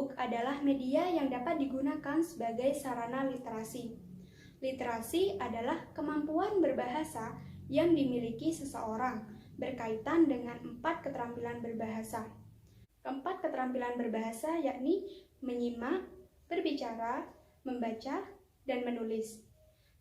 Audiobook adalah media yang dapat digunakan sebagai sarana literasi. Literasi adalah kemampuan berbahasa yang dimiliki seseorang berkaitan dengan 4 keterampilan berbahasa. Keempat keterampilan berbahasa yakni menyimak, berbicara, membaca, dan menulis.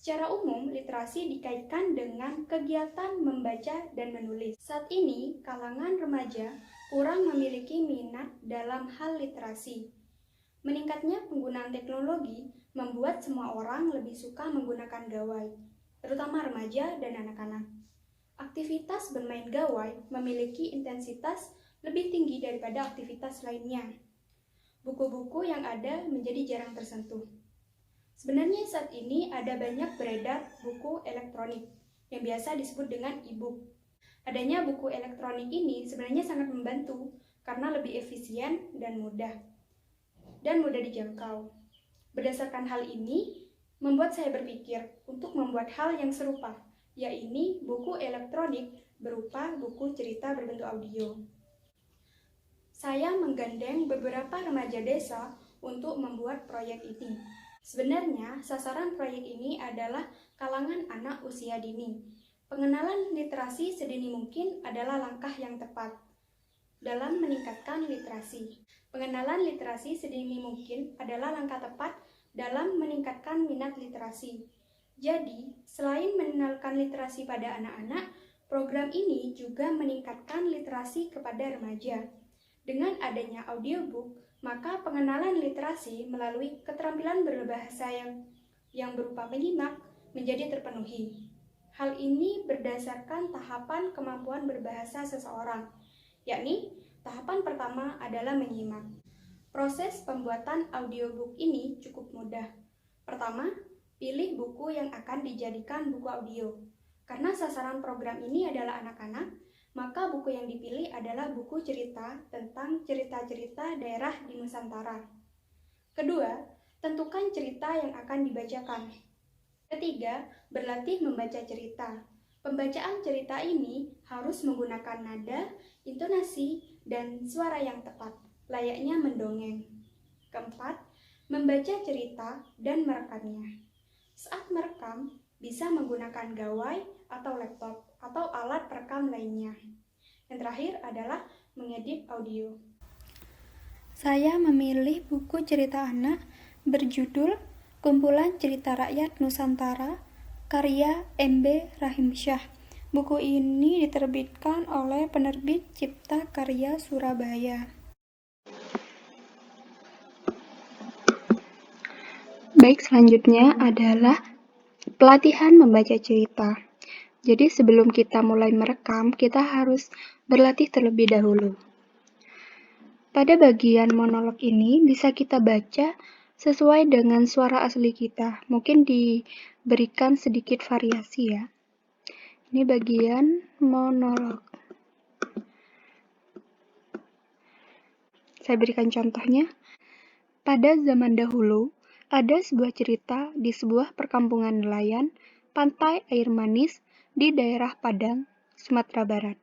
Secara umum, literasi dikaitkan dengan kegiatan membaca dan menulis. Saat ini, kalangan remaja kurang memiliki minat dalam hal literasi. Meningkatnya penggunaan teknologi membuat semua orang lebih suka menggunakan gawai, terutama remaja dan anak-anak. Aktivitas bermain gawai memiliki intensitas lebih tinggi daripada aktivitas lainnya. Buku-buku yang ada menjadi jarang tersentuh. Sebenarnya saat ini ada banyak beredar buku elektronik yang biasa disebut dengan e-book. Adanya buku elektronik ini sebenarnya sangat membantu karena lebih efisien dan mudah dijangkau. Berdasarkan hal ini, membuat saya berpikir untuk membuat hal yang serupa, yaitu buku elektronik berupa buku cerita berbentuk audio. Saya menggandeng beberapa remaja desa untuk membuat proyek ini. Sebenarnya, sasaran proyek ini adalah kalangan anak usia dini. Pengenalan literasi sedini mungkin adalah langkah yang tepat dalam meningkatkan literasi. Pengenalan literasi sedini mungkin adalah langkah tepat dalam meningkatkan minat literasi. Jadi, selain mengenalkan literasi pada anak-anak, program ini juga meningkatkan literasi kepada remaja. Dengan adanya audiobook, maka pengenalan literasi melalui keterampilan berbahasa yang berupa menyimak menjadi terpenuhi. Hal ini berdasarkan tahapan kemampuan berbahasa seseorang, yakni tahapan pertama adalah menyimak. Proses pembuatan audiobook ini cukup mudah. Pertama, pilih buku yang akan dijadikan buku audio. Karena sasaran program ini adalah anak-anak, maka buku yang dipilih adalah buku cerita tentang cerita-cerita daerah di Nusantara. Kedua, tentukan cerita yang akan dibacakan. Ketiga, berlatih membaca cerita. Pembacaan cerita ini harus menggunakan nada, intonasi, dan suara yang tepat, layaknya mendongeng. Keempat, membaca cerita dan merekamnya. Saat merekam, bisa menggunakan gawai atau laptop atau alat perekam lainnya. Yang terakhir adalah mengedit audio. Saya memilih buku cerita anak berjudul Kumpulan Cerita Rakyat Nusantara, karya M.B. Rahimsyah. Buku ini diterbitkan oleh penerbit Cipta Karya Surabaya. Baik, selanjutnya adalah pelatihan membaca cerita. Jadi sebelum kita mulai merekam, kita harus berlatih terlebih dahulu. Pada bagian monolog ini bisa kita baca sesuai dengan suara asli kita. Mungkin diberikan sedikit variasi ya. Ini bagian monolog. Saya berikan contohnya. Pada zaman dahulu, ada sebuah cerita di sebuah perkampungan nelayan, pantai air manis di daerah Padang, Sumatera Barat.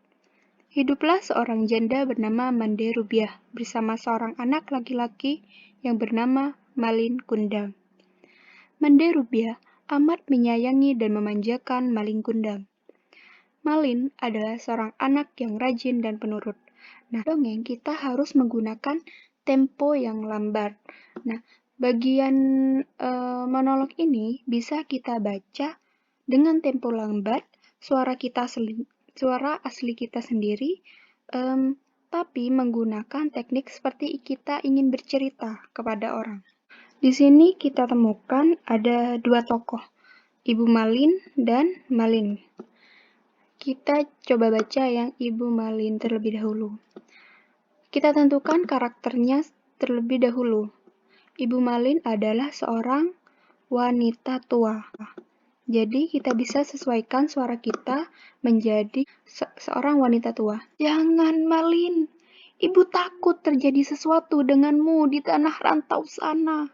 Hiduplah seorang janda bernama Mande Rubiah bersama seorang anak laki-laki yang bernama Malin Kundang. Mande Rubiah amat menyayangi dan memanjakan Malin Kundang. Malin adalah seorang anak yang rajin dan penurut. Nah, dongeng kita harus menggunakan tempo yang lambat. Nah, bagian monolog ini bisa kita baca dengan tempo lambat, suara asli kita sendiri, tapi menggunakan teknik seperti kita ingin bercerita kepada orang. Di sini kita temukan ada dua tokoh, Ibu Malin dan Malin. Kita coba baca yang Ibu Malin terlebih dahulu. Kita tentukan karakternya terlebih dahulu. Ibu Malin adalah seorang wanita tua. Jadi kita bisa sesuaikan suara kita menjadi seorang wanita tua. Jangan Malin, ibu takut terjadi sesuatu denganmu di tanah rantau sana.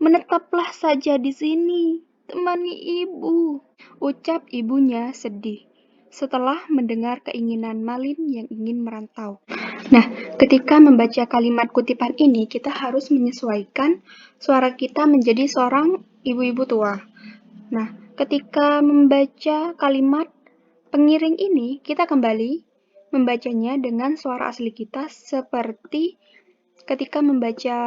Menetaplah saja di sini, temani ibu, ucap ibunya sedih setelah mendengar keinginan Malin yang ingin merantau. Nah, ketika membaca kalimat kutipan ini, kita harus menyesuaikan suara kita menjadi seorang ibu-ibu tua. Nah, ketika membaca kalimat pengiring ini, kita kembali membacanya dengan suara asli kita seperti ketika membaca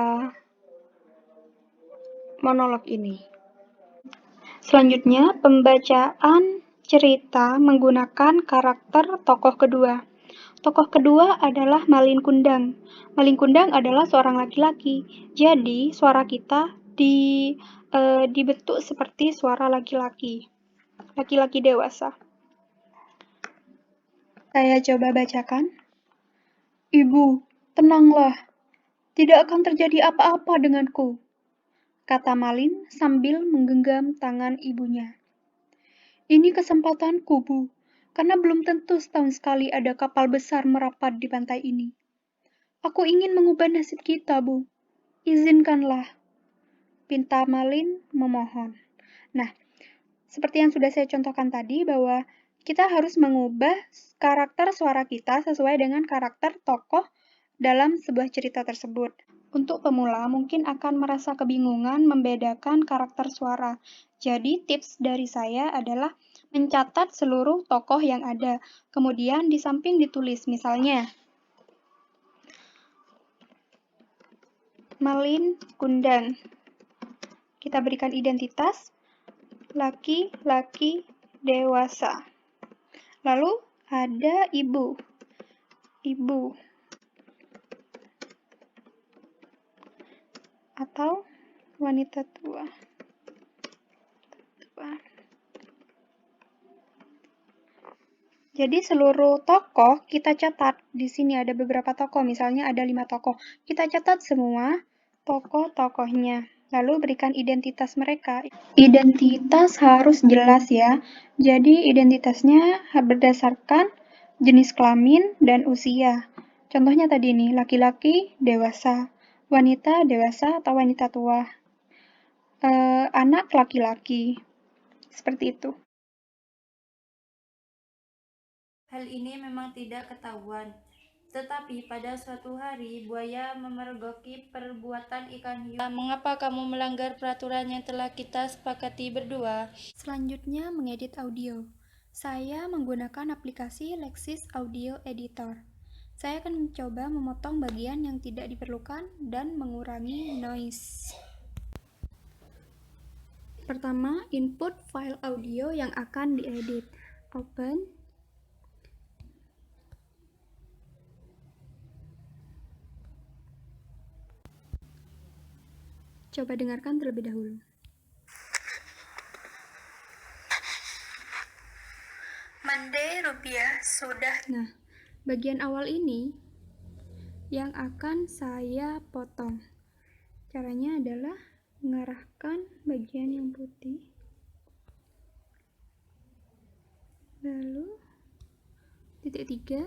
monolog ini. Selanjutnya, pembacaan cerita menggunakan karakter tokoh kedua. Tokoh kedua adalah Malin Kundang. Malin Kundang adalah seorang laki-laki. Jadi, suara kita dibentuk seperti suara laki-laki dewasa. Saya coba bacakan. Ibu, tenanglah. Tidak akan terjadi apa-apa denganku, kata Malin sambil menggenggam tangan ibunya. Ini kesempatanku, Bu, karena belum tentu setahun sekali ada kapal besar merapat di pantai ini. Aku ingin mengubah nasib kita, Bu. Izinkanlah, pinta Malin memohon. Nah, seperti yang sudah saya contohkan tadi, bahwa kita harus mengubah karakter suara kita sesuai dengan karakter tokoh dalam sebuah cerita tersebut. Untuk pemula, mungkin akan merasa kebingungan membedakan karakter suara. Jadi, tips dari saya adalah mencatat seluruh tokoh yang ada. Kemudian di samping ditulis, misalnya, Malin Kundang. Kita berikan identitas, laki-laki dewasa. Lalu ada ibu. Atau wanita tua. Jadi seluruh tokoh kita catat. Di sini ada beberapa tokoh, misalnya ada 5 tokoh. Kita catat semua tokoh-tokohnya. Lalu berikan identitas mereka. Identitas harus jelas ya. Jadi identitasnya berdasarkan jenis kelamin dan usia. Contohnya tadi nih, laki-laki dewasa, wanita dewasa atau wanita tua, anak laki-laki. Seperti itu. Hal ini memang tidak ketahuan, tetapi pada suatu hari buaya memergoki perbuatan ikan hiu. Mengapa kamu melanggar peraturan yang telah kita sepakati berdua? Selanjutnya, mengedit audio. Saya menggunakan aplikasi Lexis Audio Editor. Saya akan mencoba memotong bagian yang tidak diperlukan dan mengurangi noise. Pertama, input file audio yang akan diedit. Open. Coba dengarkan terlebih dahulu. Mande rupiah sudah. Nah, bagian awal ini yang akan saya potong. Caranya adalah mengarahkan bagian yang putih. Lalu titik 3,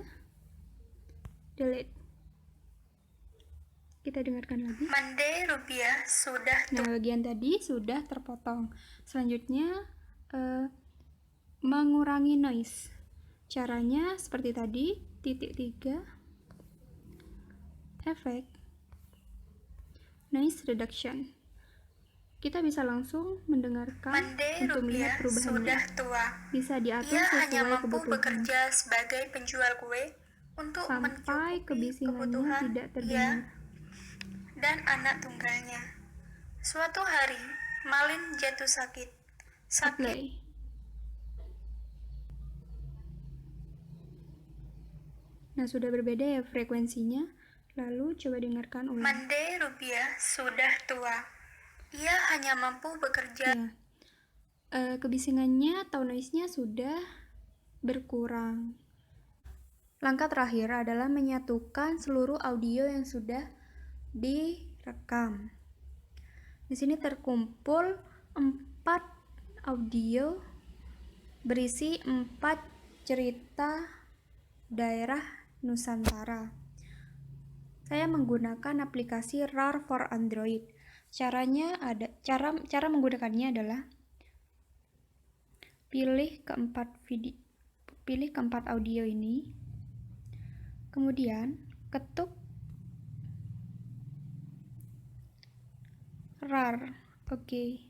delete. Kita dengarkan lagi. Mande rupiah sudah. Nah, bagian tadi sudah terpotong. Selanjutnya, mengurangi noise. Caranya seperti tadi, titik 3, efek, noise reduction. Kita bisa langsung mendengarkan untuk melihat perubahannya. Bisa diatur sesuai kebutuhan. Bekerja sebagai penjual kue untuk sampai kebisingannya tidak terdengar. Dan anak tunggalnya. Suatu hari, Malin jatuh sakit. Play. Nah, sudah berbeda ya frekuensinya. Lalu coba dengarkan ulang. Mande rupiah sudah tua. Ia hanya mampu bekerja. Ya. Kebisingannya atau noise-nya sudah berkurang. Langkah terakhir adalah menyatukan seluruh audio yang sudah direkam. Di sini terkumpul 4 audio berisi 4 cerita daerah Nusantara. Saya menggunakan aplikasi RAR for Android. Cara menggunakannya adalah pilih keempat audio ini. Kemudian ketuk, rar. Oke.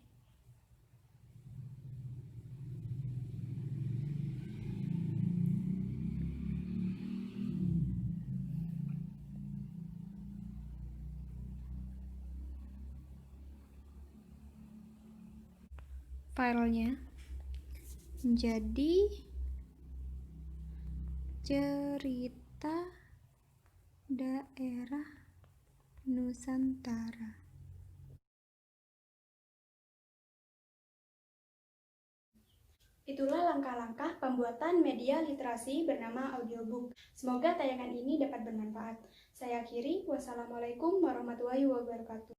Filenya menjadi cerita daerah Nusantara. Itulah langkah-langkah pembuatan media literasi bernama audiobook. Semoga tayangan ini dapat bermanfaat. Saya akhiri, wassalamualaikum warahmatullahi wabarakatuh.